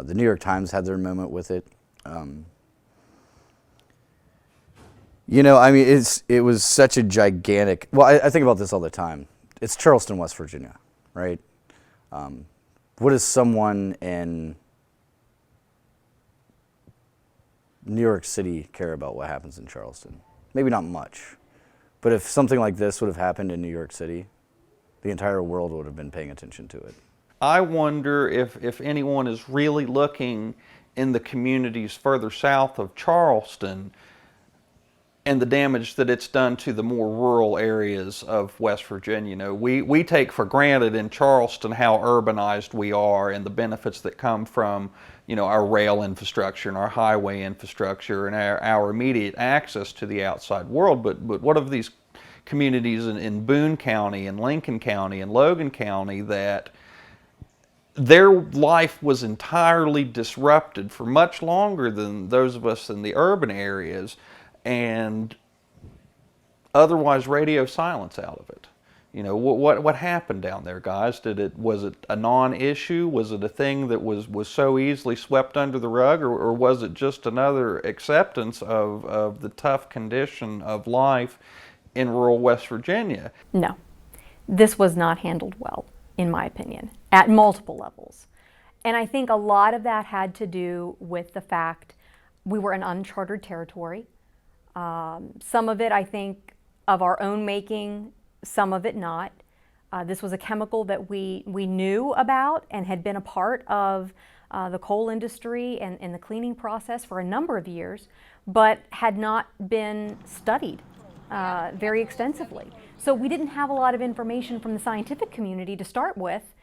The New York Times had their moment with it. You know, I mean, it was such a gigantic. Well, I think about this all the time. It's Charleston, West Virginia, right? What does someone in New York City care about what happens in Charleston? Maybe not much. But if something like this would have happened in New York City, the entire world would have been paying attention to it. I wonder if anyone is really looking in the communities further south of Charleston and the damage that it's done to the more rural areas of West Virginia. You know, we take for granted in Charleston how urbanized we are and the benefits that come from, you know, our rail infrastructure and our highway infrastructure and our immediate access to the outside world. But what of these communities in Boone County and Lincoln County and Logan County that their life was entirely disrupted for much longer than those of us in the urban areas, and otherwise radio silence out of it. You know, what happened down there, guys? Was it a non-issue? Was it a thing that was so easily swept under the rug, or was it just another acceptance of the tough condition of life in rural West Virginia? No, this was not handled well, in my opinion, at multiple levels. And I think a lot of that had to do with the fact we were in uncharted territory. Some of it, I think, of our own making, some of it not. This was a chemical that we knew about and had been a part of the coal industry and the cleaning process for a number of years, but had not been studied very extensively. So we didn't have a lot of information from the scientific community to start with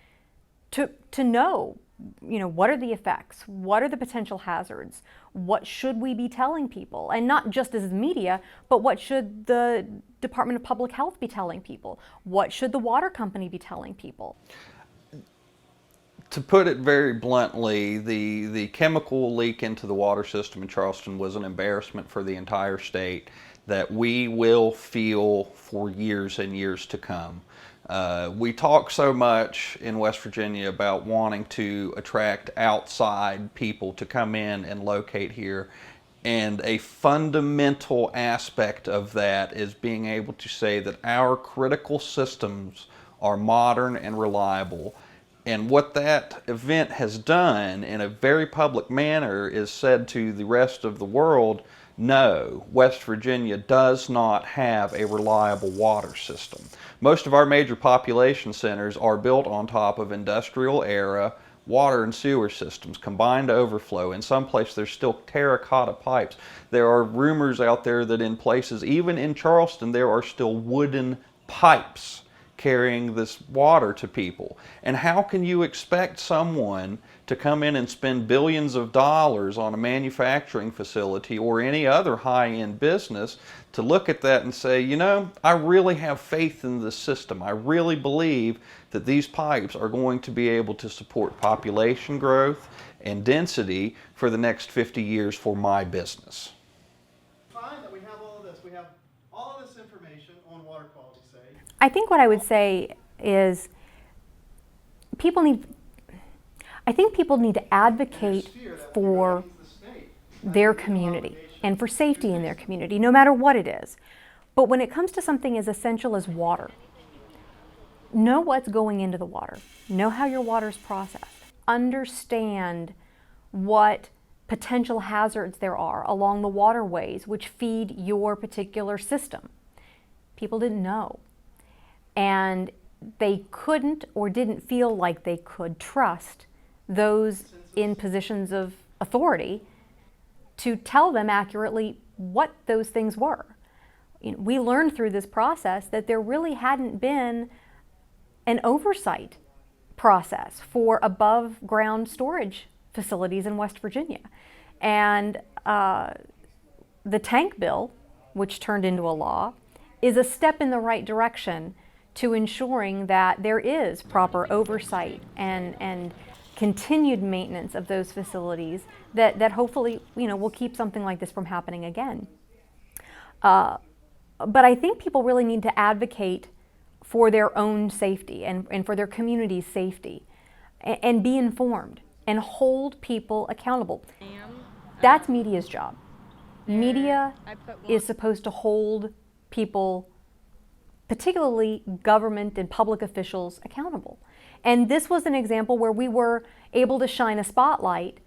to know, you know, what are the effects? What are the potential hazards? What should we be telling people? And not just as the media, but what should the Department of Public Health be telling people? What should the water company be telling people? To put it very bluntly, the chemical leak into the water system in Charleston was an embarrassment for the entire state that we will feel for years and years to come. We talk so much in West Virginia about wanting to attract outside people to come in and locate here. And a fundamental aspect of that is being able to say that our critical systems are modern and reliable. And what that event has done in a very public manner is said to the rest of the world, no, West Virginia does not have a reliable water system. Most of our major population centers are built on top of industrial era water and sewer systems, combined overflow. In some places there's still terracotta pipes. There are rumors out there that in places, even in Charleston, there are still wooden pipes carrying this water to people. And how can you expect someone to come in and spend billions of dollars on a manufacturing facility or any other high-end business to look at that and say, you know, I really have faith in this system. I really believe that these pipes are going to be able to support population growth and density for the next 50 years for my business. Fine that we have all of this. We have all of this information on water quality, say. I think what I would say is people need to advocate for their community and for safety in their community, no matter what it is. But when it comes to something as essential as water, know what's going into the water. Know how your water is processed. Understand what potential hazards there are along the waterways which feed your particular system. People didn't know. And they couldn't or didn't feel like they could trust those in positions of authority to tell them accurately what those things were. You know, we learned through this process that there really hadn't been an oversight process for above ground storage facilities in West Virginia. And the tank bill, which turned into a law, is a step in the right direction to ensuring that there is proper oversight and continued maintenance of those facilities that hopefully, you know, will keep something like this from happening again. But I think people really need to advocate for their own safety and for their community's safety and be informed. and hold people accountable. That's media's job. Media is supposed to hold people, particularly government and public officials, accountable. And this was an example where we were able to shine a spotlight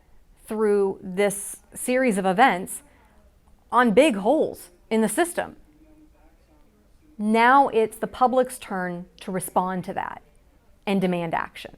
through this series of events on big holes in the system. Now it's the public's turn to respond to that and demand action.